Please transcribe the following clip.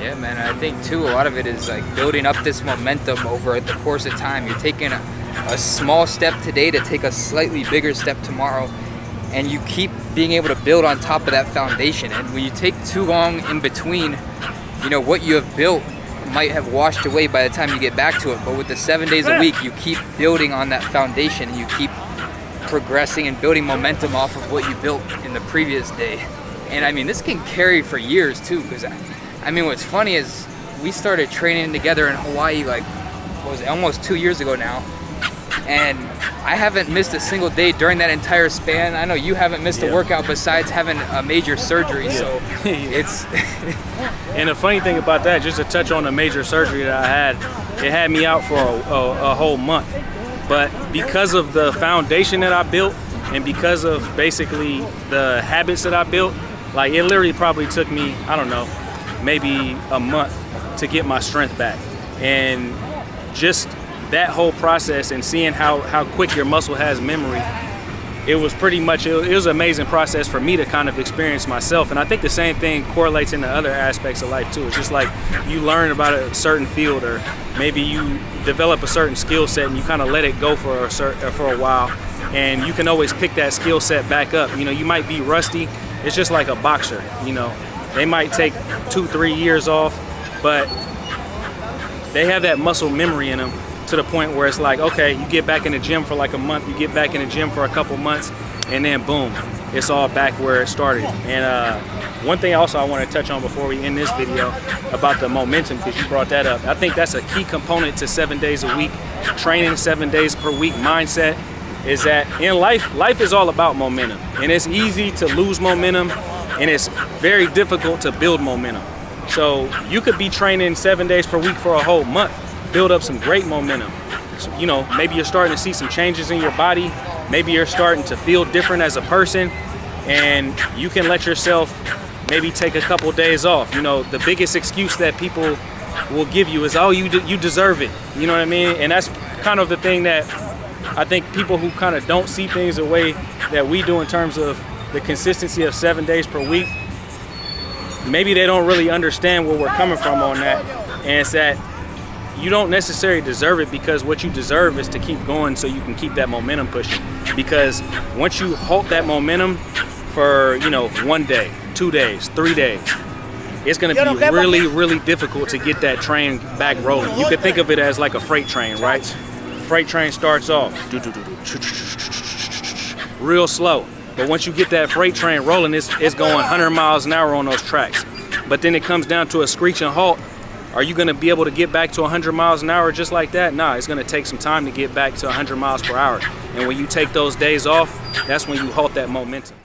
Yeah, man. I think too, a lot of it is like building up this momentum over the course of time. You're taking a small step today to take a slightly bigger step tomorrow, and you keep being able to build on top of that foundation. And when you take too long in between, you know, what you have built might have washed away by the time you get back to it. But with the 7 days a week, you keep building on that foundation, and you keep progressing and building momentum off of what you built in the previous day. And I mean, this can carry for years too, because I mean, what's funny is we started training together in Hawaii, like, what was it, almost 2 years ago now. And I haven't missed a single day during that entire span. I know you haven't missed a workout besides having a major surgery, so it's... And the funny thing about that, just to touch on the major surgery that I had, it had me out for a whole month. But because of the foundation that I built, and because of basically the habits that I built, like, it literally probably took me, I don't know, maybe a month to get my strength back. And just that whole process and seeing how quick your muscle has memory, it was pretty much, it was an amazing process for me to kind of experience myself. And I think the same thing correlates into other aspects of life too. It's just like you learn about a certain field, or maybe you develop a certain skill set and you kind of let it go for a while, and you can always pick that skill set back up. You know, you might be rusty. It's just like a boxer, you know. They might take 2-3 years off, but they have that muscle memory in them to the point where it's like, okay, you get back in the gym for like a month, you get back in the gym for a couple months, and then boom, it's all back where it started. And one thing also I want to touch on before we end this video about the momentum, because you brought that up. I think that's a key component to 7 days a week, training 7 days per week mindset, is that in life is all about momentum. And it's easy to lose momentum, and it's very difficult to build momentum. So you could be training 7 days per week for a whole month, build up some great momentum. So, you know, maybe you're starting to see some changes in your body. Maybe you're starting to feel different as a person, and you can let yourself maybe take a couple days off. You know, the biggest excuse that people will give you is, oh, you deserve it. You know what I mean? And that's kind of the thing that I think people who kind of don't see things the way that we do in terms of the consistency of 7 days per week, maybe they don't really understand where we're coming from on that. And it's that you don't necessarily deserve it, because what you deserve is to keep going so you can keep that momentum pushing. Because once you halt that momentum for, you know, 1 day, 2 days, 3 days, it's going to be really, really difficult to get that train back rolling. You could think of it as like a freight train, right? Freight train starts off real slow, but once you get that freight train rolling, it's going 100 miles an hour on those tracks. But then it comes down to a screeching halt. Are you going to be able to get back to 100 miles an hour just like that? Nah, it's going to take some time to get back to 100 miles per hour. And when you take those days off, that's when you halt that momentum.